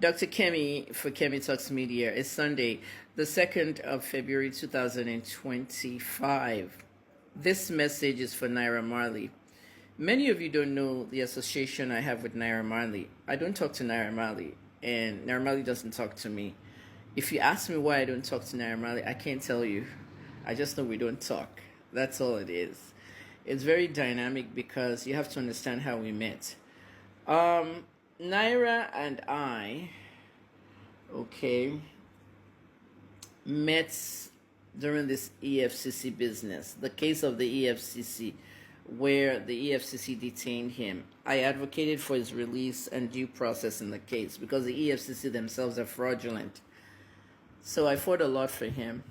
Dr. Kemi for Kemi Talks Media. It's Sunday, the 2nd of February 2025. This message is for Naira Marley. Many of you don't know the association I have with Naira Marley. I don't talk to Naira Marley, and Naira Marley doesn't talk to me. If you ask me why I don't talk to Naira Marley, I can't tell you. I just know we don't talk. That's all it is. It's very dynamic because you have to understand how we met. Naira and I, met during this EFCC business, the case of the EFCC, where the EFCC detained him. I advocated for his release and due process in the case because the EFCC themselves are fraudulent. So I fought a lot for him.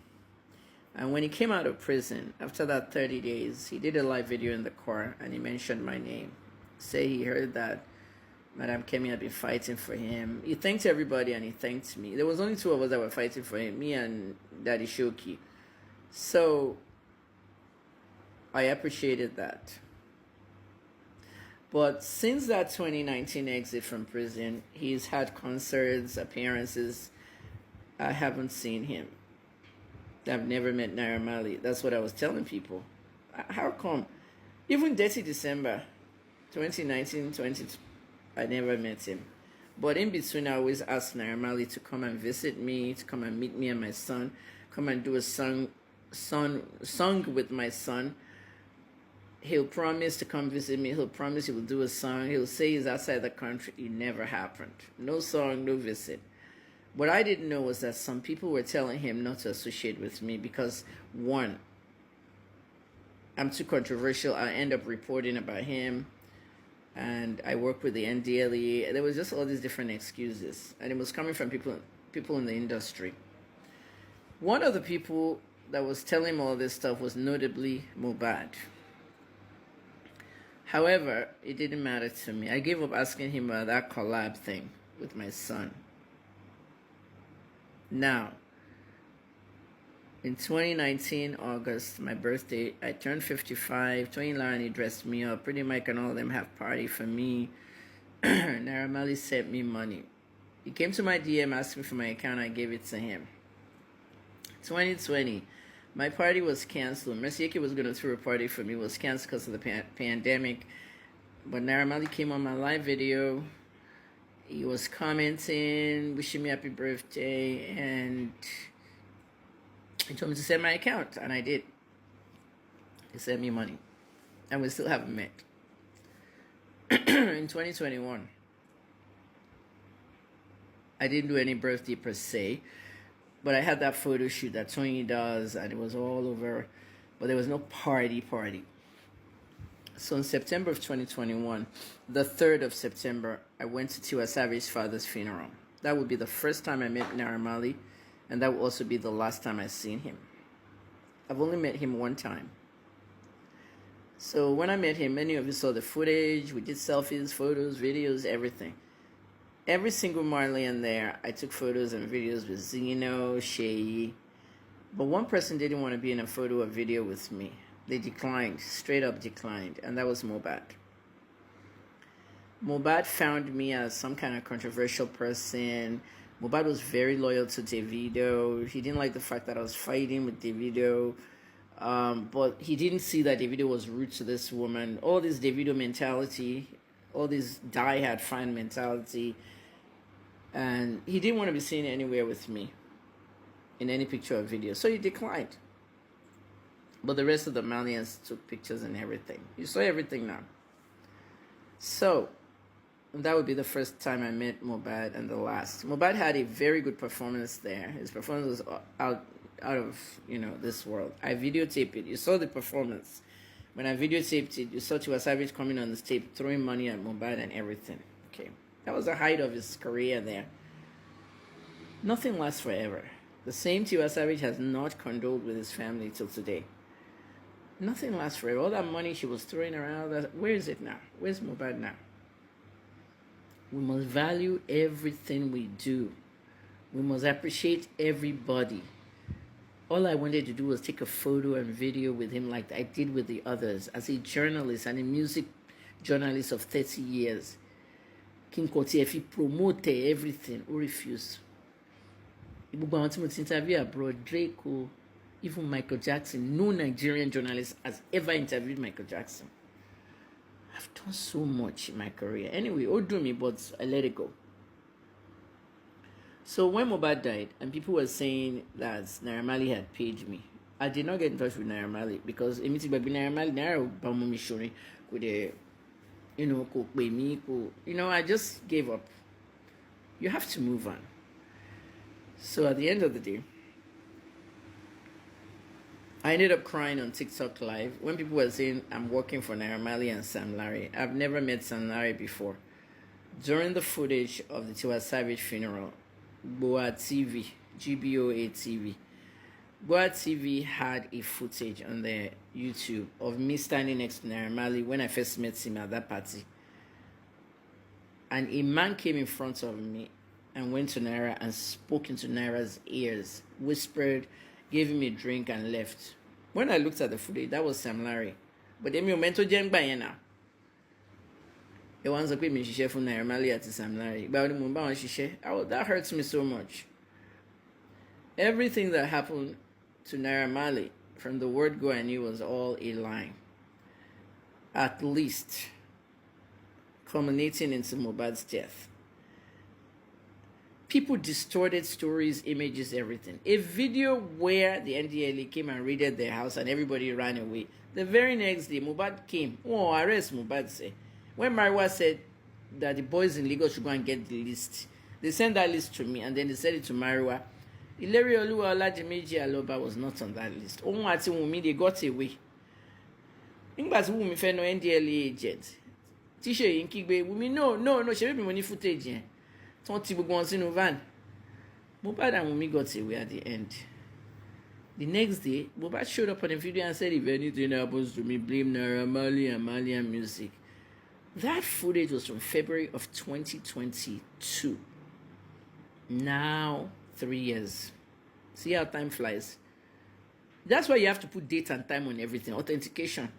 And when he came out of prison, after that 30 days, he did a live video in the car and he mentioned my name. Say he heard that Madam Kemi had been fighting for him. He thanked everybody and he thanked me. There was only two of us that were fighting for him, me and Daddy Shoki. So I appreciated that. But since that 2019 exit from prison, he's had concerts, appearances. I haven't seen him. I've never met Naira Marley. That's what I was telling people. How come? Even Dirty December 2019, I never met him. But in between, I always asked Naira Marley to come and visit me, to come and meet me and my son, come and do a song with my son. He'll promise to come visit me. He'll promise he will do a song. He'll say he's outside the country. It never happened. No song, no visit. What I didn't know was that some people were telling him not to associate with me because, one, I'm too controversial. I end up reporting about him. And I work with the NDLE. There was just all these different excuses. And it was coming from people in the industry. One of the people that was telling him all this stuff was notably Mohbad. However, it didn't matter to me. I gave up asking him about that collab thing with my son. Now, in 2019, August, my birthday, I turned 55. Tony Larney dressed me up. Pretty Mike and all of them have party for me. Naira Marley sent me money. He came to my DM, asked me for my account. I gave it to him. 2020, my party was canceled. Mercy Yeke was going to throw a party for me. It was canceled because of the pandemic. But Naira Marley came on my live video. He was commenting, wishing me happy birthday, and he told me to send my account, and I did. He sent me money, and we still haven't met. In 2021, I didn't do any birthday per se, but I had that photo shoot that Tony does, and it was all over, but there was no party. So in September of 2021, the 3rd of September, I went to Tiwa Savage's father's funeral. That would be the first time I met Naira Marley, and that will also be the last time I've seen him. I've only met him one time. So when I met him, many of you saw the footage. We did selfies, photos, videos, everything. Every single Marleyan there, I took photos and videos with Zeno, Shay. But one person didn't want to be in a photo or video with me. They declined, straight up declined, and that was Mohbad. Mohbad found me as some kind of controversial person. Mohbad was very loyal to Davido. He didn't like the fact that I was fighting with Davido. But he didn't see that Davido was rude to this woman. All this Davido mentality, all this die-hard fan mentality. And he didn't want to be seen anywhere with me in any picture or video. So he declined. But the rest of the Malians took pictures and everything. You saw everything now. So that would be the first time I met Mohbad and the last. Mohbad had a very good performance there. His performance was out of this world. I videotaped it. You saw the performance. When I videotaped it, you saw Tiwa Savage coming on the stage, throwing money at Mohbad and everything. Okay, that was the height of his career there. Nothing lasts forever. The same Tiwa Savage has not condoled with his family till today. Nothing lasts forever. All that money she was throwing around, where is it now? Where's Mohbad now? We must value everything we do. We must appreciate everybody. All I wanted to do was take a photo and video with him like I did with the others. As a journalist and a music journalist of 30 years, King Koti, if he promote everything, or refuse. Gbogbo àwọn tí mo ti interview abroad, Drake, even Michael Jackson, no Nigerian journalist has ever interviewed Michael Jackson. I've done so much in my career. Anyway, all do me, but I let it go. So when Mohbad died, and people were saying that Naira Marley had paid me, I did not get in touch with Naira Marley because Naira Marley, I just gave up. You have to move on. So at the end of the day, I ended up crying on TikTok Live when people were saying I'm working for Naira Marley and Sam Larry. I've never met Sam Larry before. During the footage of the Tiwa Savage funeral, Boa TV, GBOA TV, Boa TV had a footage on their YouTube of me standing next to Naira Marley when I first met him at that party. And a man came in front of me and went to Naira and spoke into Naira's ears, whispered, gave him a drink and left. When I looked at the footage, that was Sam Larry. But then, mentor Jen Bayana. It was a quick chef from Naira Marley at Sam Larry. That hurts me so much. Everything that happened to Naira Marley, from the word go, I knew was all a lie. At least culminating into Mohbad's death. People distorted stories, images, everything. A video where the NDLA came and raided their house and everybody ran away. The very next day, Mohbad came. Oh, arrest Mohbad say. When Mariwa said that the boys in Lagos should go and get the list, they sent that list to me and then they sent it to Mariwa. Ileri Oluwa Olajimeji Aloba was not on that list. Ohun ati Wunmi, they got away. Nígbà tí Wunmi fẹ́ no NDLA agent. Tíṣe yìí ń kígbe, Wunmi, no, ṣe bí mo ní footage yẹn. Van. Mohbad and Wunmi got away at the end. The next day, Mohbad showed up on a video and said, if anything happens to me, blame Naira Marley and Malian music. That footage was from February of 2022. Now, 3 years. See how time flies. That's why you have to put date and time on everything. Authentication.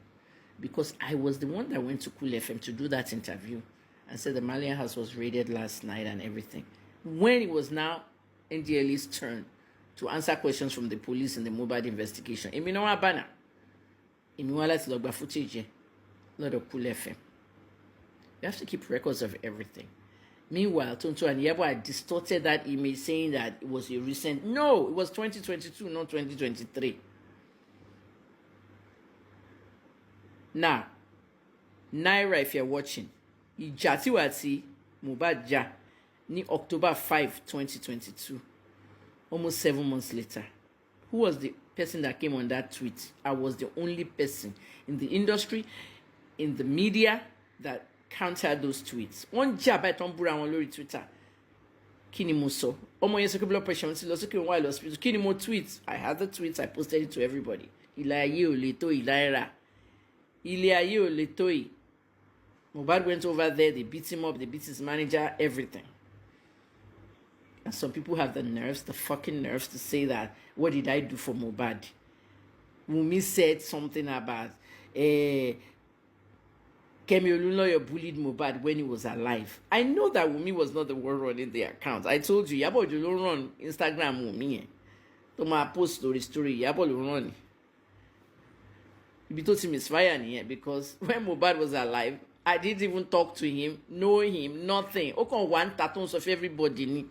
Because I was the one that went to Cool FM to do that interview and said the Malian house was raided last night and everything. When it was now NDLE's turn to answer questions from the police in the Mohbad investigation. Èmi náà wá bá náà. Èmi wá láti lọ gba footage Lord of Cool FM. You have to keep records of everything. Meanwhile, Tonto and Yabo had distorted that image saying that it was a recent. No, it was 2022, not 2023. Now, Naira, if you're watching, ìjà tí wà tí Mohbad jà ní October 5, 2022, almost 7 months later. Who was the person that came on that tweet? I was the only person in the industry, in the media, that countered those tweets. One jà báyìí tó ń búra wọn lórí Twitter. Kí ni mo sọ? Ọmọ yẹn sọ pé blood pressure ti lọ sókè wọn wà lọ hospital. Kí ni mo tweet? I had the tweets, I posted it to everybody. Ilé ayé ò lè tó ìlára. Ilé ayé ò lè tó yìí. Mohbad went over there, they beat him up, they beat his manager, everything. And some people have the nerves, the fucking nerves to say that, what did I do for Mohbad? Wunmi said something about, Kemi Olunloyo bullied Mohbad when he was alive. I know that Wunmi was not the one running the account. I told you, Yabo don't run Instagram Wunmi. To my post story, Yabo don't run. Ibi tó ti misfire nìyẹn, because when Mohbad was alive, I didn't even talk to him, know him, nothing. Ó kàn wá ń ta tó ń sọ fún everybody ni.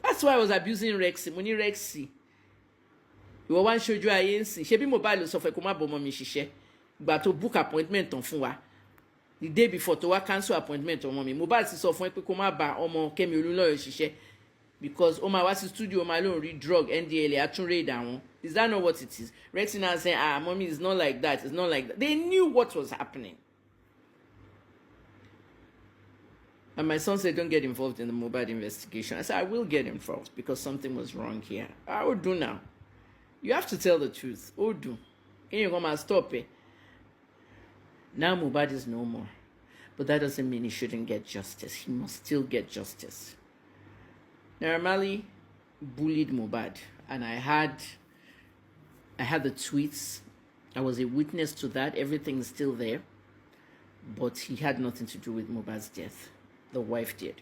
That's why I was abusing Rexy. Mo ní Rexy. Ìwọ wá ń ṣojú ayé ń sìn. Ṣebí Mohbad ló sọ fún ẹ kó má bọ́ ọmọ mi ṣiṣẹ́. Ìgbà tó book appointment tán fún wa. The day before tó wá cancel appointment ọmọ mi. Mohbad sì sọ fún ẹ pé kó má bá ọmọ Kẹ́mi Olúnlọ́yọ̀ ṣiṣẹ́. Because ó máa wá sí studio, ó máa lóun rí drug, NDLA, àtún raid àwọn. Is that not what it is? Rexy now saying, mommy, it's not like that. It's not like that. They knew what was happening. And my son said, don't get involved in the Mohbad investigation. I said, I will get involved because something was wrong here. I will do now. You have to tell the truth. Oh, do. And you're going to stop it. Now Mohbad is no more. But that doesn't mean he shouldn't get justice. He must still get justice. Naira Marley bullied Mohbad. And I had the tweets. I was a witness to that. Everything is still there. but he had nothing to do with Mohbad's death. The wife did.